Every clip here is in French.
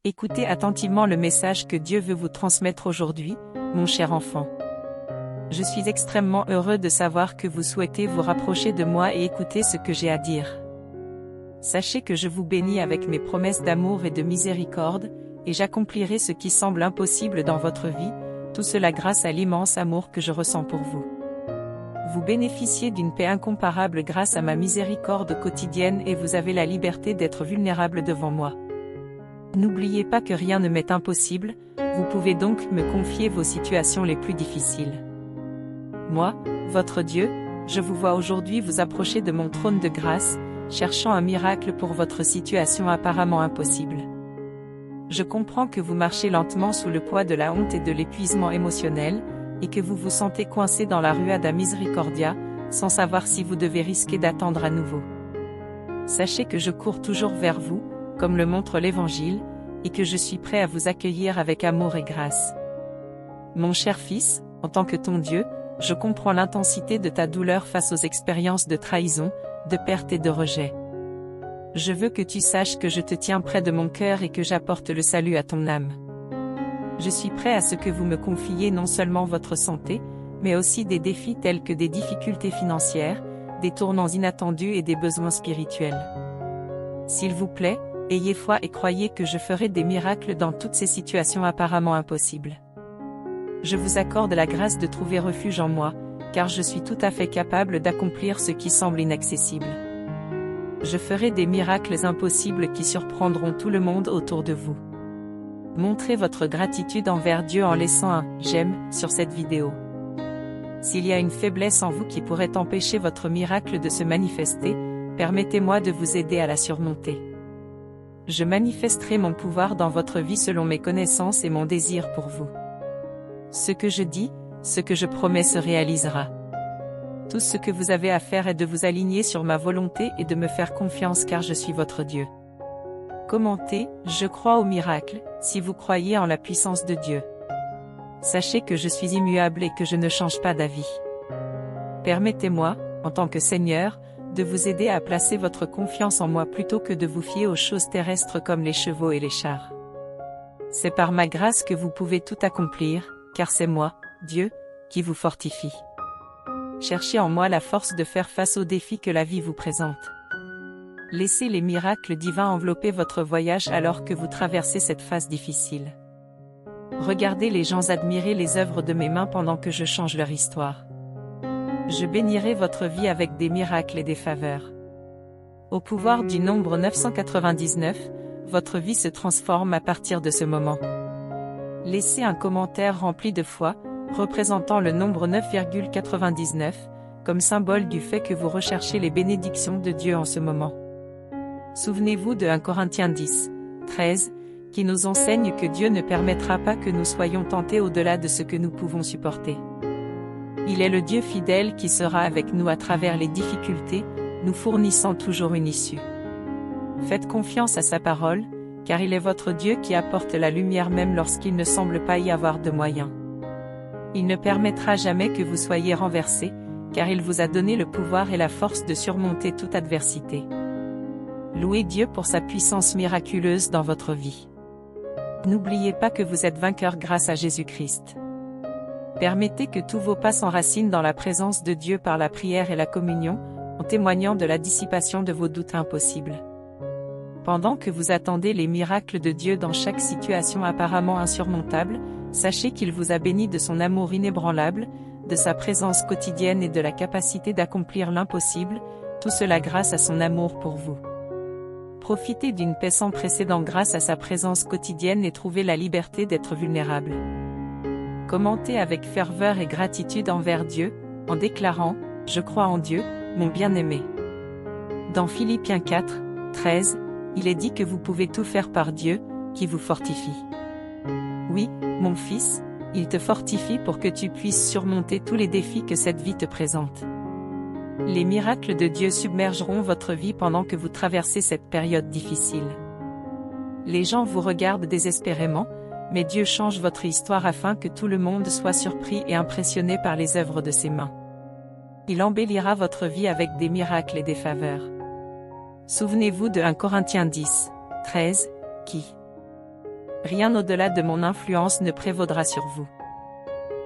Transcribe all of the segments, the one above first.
Écoutez attentivement le message que Dieu veut vous transmettre aujourd'hui, mon cher enfant. Je suis extrêmement heureux de savoir que vous souhaitez vous rapprocher de moi et écouter ce que j'ai à dire. Sachez que je vous bénis avec mes promesses d'amour et de miséricorde, et j'accomplirai ce qui semble impossible dans votre vie, tout cela grâce à l'immense amour que je ressens pour vous. Vous bénéficiez d'une paix incomparable grâce à ma miséricorde quotidienne et vous avez la liberté d'être vulnérable devant moi. N'oubliez pas que rien ne m'est impossible, vous pouvez donc me confier vos situations les plus difficiles. Moi, votre Dieu, je vous vois aujourd'hui vous approcher de mon trône de grâce, cherchant un miracle pour votre situation apparemment impossible. Je comprends que vous marchez lentement sous le poids de la honte et de l'épuisement émotionnel, et que vous vous sentez coincé dans la ruada miséricordia, sans savoir si vous devez risquer d'attendre à nouveau. Sachez que je cours toujours vers vous, comme le montre l'Évangile, et que je suis prêt à vous accueillir avec amour et grâce. Mon cher fils, en tant que ton Dieu, je comprends l'intensité de ta douleur face aux expériences de trahison, de perte et de rejet. Je veux que tu saches que je te tiens près de mon cœur et que j'apporte le salut à ton âme. Je suis prêt à ce que vous me confiez non seulement votre santé, mais aussi des défis tels que des difficultés financières, des tournants inattendus et des besoins spirituels. S'il vous plaît, ayez foi et croyez que je ferai des miracles dans toutes ces situations apparemment impossibles. Je vous accorde la grâce de trouver refuge en moi, car je suis tout à fait capable d'accomplir ce qui semble inaccessible. Je ferai des miracles impossibles qui surprendront tout le monde autour de vous. Montrez votre gratitude envers Dieu en laissant un « j'aime » sur cette vidéo. S'il y a une faiblesse en vous qui pourrait empêcher votre miracle de se manifester, permettez-moi de vous aider à la surmonter. Je manifesterai mon pouvoir dans votre vie selon mes connaissances et mon désir pour vous. Ce que je dis, ce que je promets se réalisera. Tout ce que vous avez à faire est de vous aligner sur ma volonté et de me faire confiance car je suis votre Dieu. Commentez, je crois au miracle, si vous croyez en la puissance de Dieu. Sachez que je suis immuable et que je ne change pas d'avis. Permettez-moi, en tant que Seigneur, de vous aider à placer votre confiance en moi plutôt que de vous fier aux choses terrestres comme les chevaux et les chars. C'est par ma grâce que vous pouvez tout accomplir, car c'est moi, Dieu, qui vous fortifie. Cherchez en moi la force de faire face aux défis que la vie vous présente. Laissez les miracles divins envelopper votre voyage alors que vous traversez cette phase difficile. Regardez les gens admirer les œuvres de mes mains pendant que je change leur histoire. Je bénirai votre vie avec des miracles et des faveurs. Au pouvoir du nombre 999, votre vie se transforme à partir de ce moment. Laissez un commentaire rempli de foi, représentant le nombre 9,99, comme symbole du fait que vous recherchez les bénédictions de Dieu en ce moment. Souvenez-vous de 1 Corinthiens 10, 13, qui nous enseigne que Dieu ne permettra pas que nous soyons tentés au-delà de ce que nous pouvons supporter. Il est le Dieu fidèle qui sera avec nous à travers les difficultés, nous fournissant toujours une issue. Faites confiance à sa parole, car il est votre Dieu qui apporte la lumière même lorsqu'il ne semble pas y avoir de moyens. Il ne permettra jamais que vous soyez renversés, car il vous a donné le pouvoir et la force de surmonter toute adversité. Louez Dieu pour sa puissance miraculeuse dans votre vie. N'oubliez pas que vous êtes vainqueur grâce à Jésus-Christ. Permettez que tous vos pas s'enracinent dans la présence de Dieu par la prière et la communion, en témoignant de la dissipation de vos doutes impossibles. Pendant que vous attendez les miracles de Dieu dans chaque situation apparemment insurmontable, sachez qu'il vous a béni de son amour inébranlable, de sa présence quotidienne et de la capacité d'accomplir l'impossible, tout cela grâce à son amour pour vous. Profitez d'une paix sans précédent grâce à sa présence quotidienne et trouvez la liberté d'être vulnérable. Commentez avec ferveur et gratitude envers Dieu, en déclarant « Je crois en Dieu, mon bien-aimé ». Dans Philippiens 4, 13, il est dit que vous pouvez tout faire par Dieu, qui vous fortifie. Oui, mon fils, il te fortifie pour que tu puisses surmonter tous les défis que cette vie te présente. Les miracles de Dieu submergeront votre vie pendant que vous traversez cette période difficile. Les gens vous regardent désespérément, mais Dieu change votre histoire afin que tout le monde soit surpris et impressionné par les œuvres de ses mains. Il embellira votre vie avec des miracles et des faveurs. Souvenez-vous de 1 Corinthiens 10, 13, qui rien au-delà de mon influence ne prévaudra sur vous.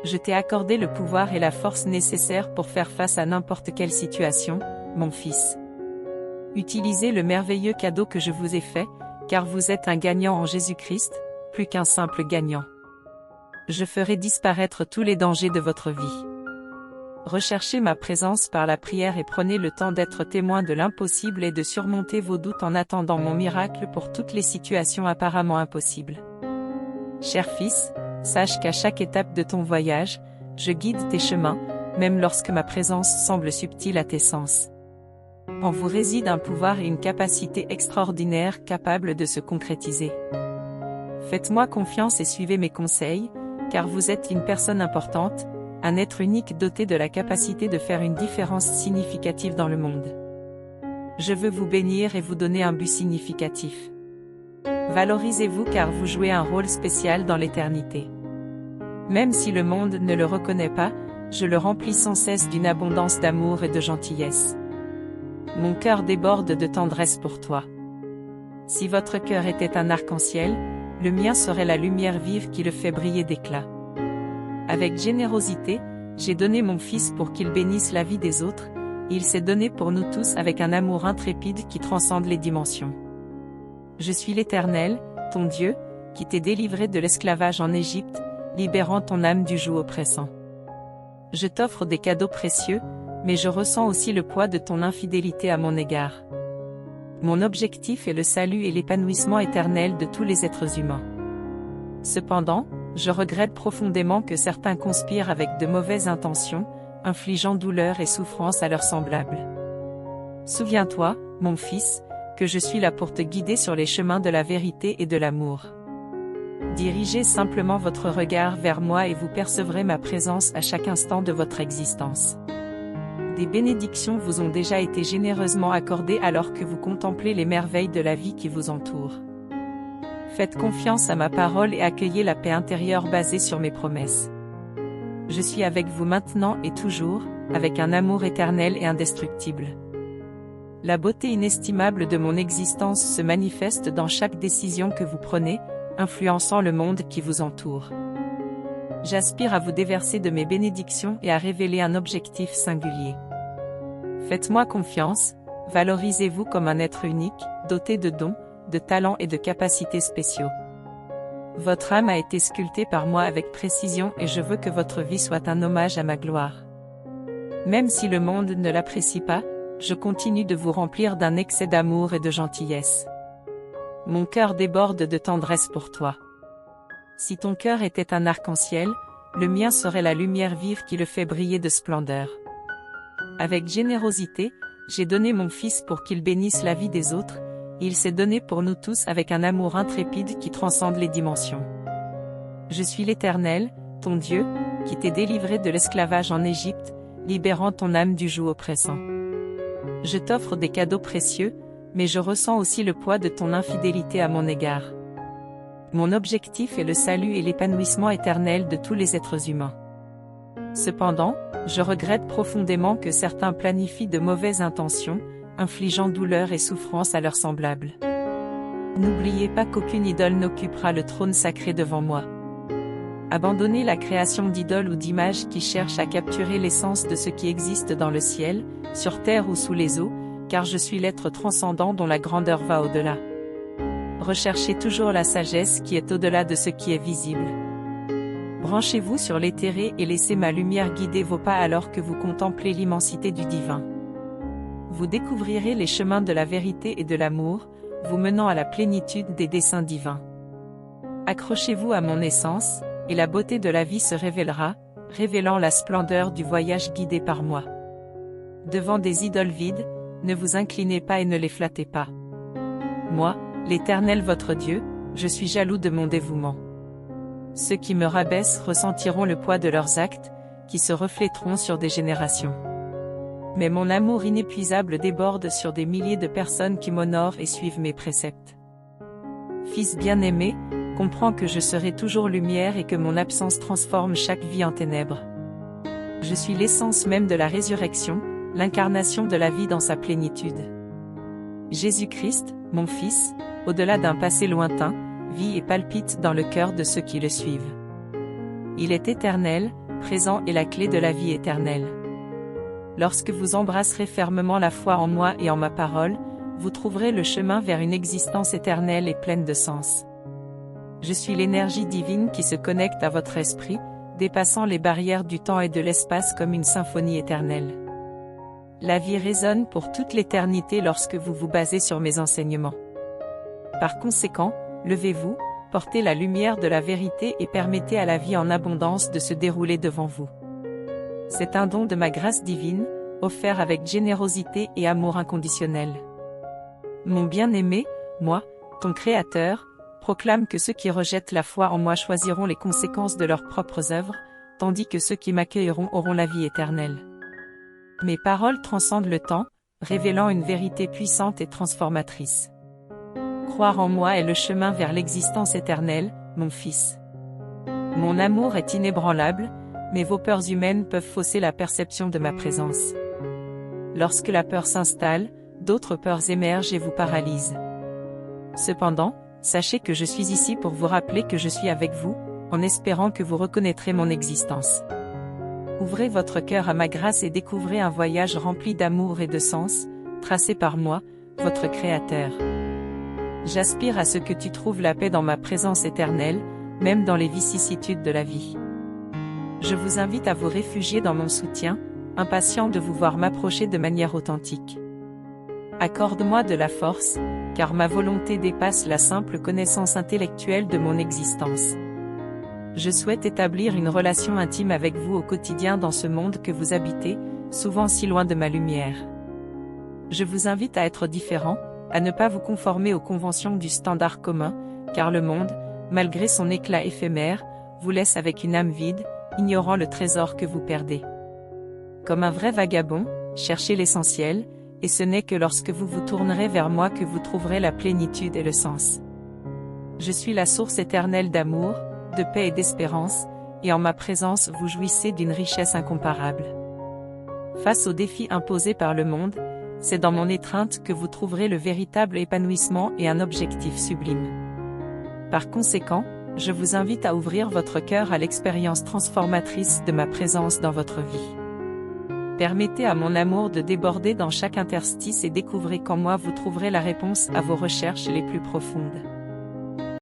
Je t'ai accordé le pouvoir et la force nécessaires pour faire face à n'importe quelle situation, mon fils. Utilisez le merveilleux cadeau que je vous ai fait, car vous êtes un gagnant en Jésus-Christ, plus qu'un simple gagnant. Je ferai disparaître tous les dangers de votre vie. Recherchez ma présence par la prière et prenez le temps d'être témoin de l'impossible et de surmonter vos doutes en attendant mon miracle pour toutes les situations apparemment impossibles. Cher fils, sache qu'à chaque étape de ton voyage, je guide tes chemins, même lorsque ma présence semble subtile à tes sens. En vous réside un pouvoir et une capacité extraordinaires capables de se concrétiser. Faites-moi confiance et suivez mes conseils, car vous êtes une personne importante, un être unique doté de la capacité de faire une différence significative dans le monde. Je veux vous bénir et vous donner un but significatif. Valorisez-vous car vous jouez un rôle spécial dans l'éternité. Même si le monde ne le reconnaît pas, je le remplis sans cesse d'une abondance d'amour et de gentillesse. Mon cœur déborde de tendresse pour toi. Si votre cœur était un arc-en-ciel, le mien serait la lumière vive qui le fait briller d'éclat. Avec générosité, j'ai donné mon Fils pour qu'il bénisse la vie des autres, et il s'est donné pour nous tous avec un amour intrépide qui transcende les dimensions. Je suis l'Éternel, ton Dieu, qui t'ai délivré de l'esclavage en Égypte, libérant ton âme du joug oppressant. Je t'offre des cadeaux précieux, mais je ressens aussi le poids de ton infidélité à mon égard. Mon objectif est le salut et l'épanouissement éternel de tous les êtres humains. Cependant, je regrette profondément que certains conspirent avec de mauvaises intentions, infligeant douleur et souffrance à leurs semblables. Souviens-toi, mon fils, que je suis là pour te guider sur les chemins de la vérité et de l'amour. Dirigez simplement votre regard vers moi et vous percevrez ma présence à chaque instant de votre existence. Des bénédictions vous ont déjà été généreusement accordées alors que vous contemplez les merveilles de la vie qui vous entoure. Faites confiance à ma parole et accueillez la paix intérieure basée sur mes promesses. Je suis avec vous maintenant et toujours, avec un amour éternel et indestructible. La beauté inestimable de mon existence se manifeste dans chaque décision que vous prenez, influençant le monde qui vous entoure. J'aspire à vous déverser de mes bénédictions et à révéler un objectif singulier. Faites-moi confiance, valorisez-vous comme un être unique, doté de dons, de talents et de capacités spéciaux. Votre âme a été sculptée par moi avec précision et je veux que votre vie soit un hommage à ma gloire. Même si le monde ne l'apprécie pas, je continue de vous remplir d'un excès d'amour et de gentillesse. Mon cœur déborde de tendresse pour toi. Si ton cœur était un arc-en-ciel, le mien serait la lumière vive qui le fait briller de splendeur. Avec générosité, j'ai donné mon Fils pour qu'il bénisse la vie des autres, et il s'est donné pour nous tous avec un amour intrépide qui transcende les dimensions. Je suis l'Éternel, ton Dieu, qui t'ai délivré de l'esclavage en Égypte, libérant ton âme du joug oppressant. Je t'offre des cadeaux précieux, mais je ressens aussi le poids de ton infidélité à mon égard. Mon objectif est le salut et l'épanouissement éternel de tous les êtres humains. Cependant, je regrette profondément que certains planifient de mauvaises intentions, infligeant douleur et souffrance à leurs semblables. N'oubliez pas qu'aucune idole n'occupera le trône sacré devant moi. Abandonnez la création d'idoles ou d'images qui cherchent à capturer l'essence de ce qui existe dans le ciel, sur terre ou sous les eaux, car je suis l'être transcendant dont la grandeur va au-delà. Recherchez toujours la sagesse qui est au-delà de ce qui est visible. Branchez-vous sur l'éthéré et laissez ma lumière guider vos pas alors que vous contemplez l'immensité du divin. Vous découvrirez les chemins de la vérité et de l'amour, vous menant à la plénitude des desseins divins. Accrochez-vous à mon essence, et la beauté de la vie se révélera, révélant la splendeur du voyage guidé par moi. Devant des idoles vides, ne vous inclinez pas et ne les flattez pas. Moi, l'Éternel votre Dieu, je suis jaloux de mon dévouement. Ceux qui me rabaissent ressentiront le poids de leurs actes, qui se refléteront sur des générations. Mais mon amour inépuisable déborde sur des milliers de personnes qui m'honorent et suivent mes préceptes. Fils bien-aimé, comprends que je serai toujours lumière et que mon absence transforme chaque vie en ténèbres. Je suis l'essence même de la résurrection, l'incarnation de la vie dans sa plénitude. Jésus-Christ, mon Fils, au-delà d'un passé lointain, vit et palpite dans le cœur de ceux qui le suivent. Il est éternel, présent et la clé de la vie éternelle. Lorsque vous embrasserez fermement la foi en moi et en ma parole, vous trouverez le chemin vers une existence éternelle et pleine de sens. Je suis l'énergie divine qui se connecte à votre esprit, dépassant les barrières du temps et de l'espace comme une symphonie éternelle. La vie résonne pour toute l'éternité lorsque vous vous basez sur mes enseignements. Par conséquent, levez-vous, portez la lumière de la vérité et permettez à la vie en abondance de se dérouler devant vous. C'est un don de ma grâce divine, offert avec générosité et amour inconditionnel. Mon bien-aimé, moi, ton Créateur, proclame que ceux qui rejettent la foi en moi choisiront les conséquences de leurs propres œuvres, tandis que ceux qui m'accueilleront auront la vie éternelle. Mes paroles transcendent le temps, révélant une vérité puissante et transformatrice. Croire en moi est le chemin vers l'existence éternelle, mon fils. Mon amour est inébranlable, mais vos peurs humaines peuvent fausser la perception de ma présence. Lorsque la peur s'installe, d'autres peurs émergent et vous paralysent. Cependant, sachez que je suis ici pour vous rappeler que je suis avec vous, en espérant que vous reconnaîtrez mon existence. Ouvrez votre cœur à ma grâce et découvrez un voyage rempli d'amour et de sens, tracé par moi, votre Créateur. J'aspire à ce que tu trouves la paix dans ma présence éternelle, même dans les vicissitudes de la vie. Je vous invite à vous réfugier dans mon soutien, impatient de vous voir m'approcher de manière authentique. Accorde-moi de la force, car ma volonté dépasse la simple connaissance intellectuelle de mon existence. Je souhaite établir une relation intime avec vous au quotidien dans ce monde que vous habitez, souvent si loin de ma lumière. Je vous invite à être différent, à ne pas vous conformer aux conventions du standard commun, car le monde, malgré son éclat éphémère, vous laisse avec une âme vide, ignorant le trésor que vous perdez. Comme un vrai vagabond, cherchez l'essentiel, et ce n'est que lorsque vous vous tournerez vers moi que vous trouverez la plénitude et le sens. Je suis la source éternelle d'amour, de paix et d'espérance, et en ma présence vous jouissez d'une richesse incomparable. Face aux défis imposés par le monde, c'est dans mon étreinte que vous trouverez le véritable épanouissement et un objectif sublime. Par conséquent, je vous invite à ouvrir votre cœur à l'expérience transformatrice de ma présence dans votre vie. Permettez à mon amour de déborder dans chaque interstice et découvrez qu'en moi vous trouverez la réponse à vos recherches les plus profondes.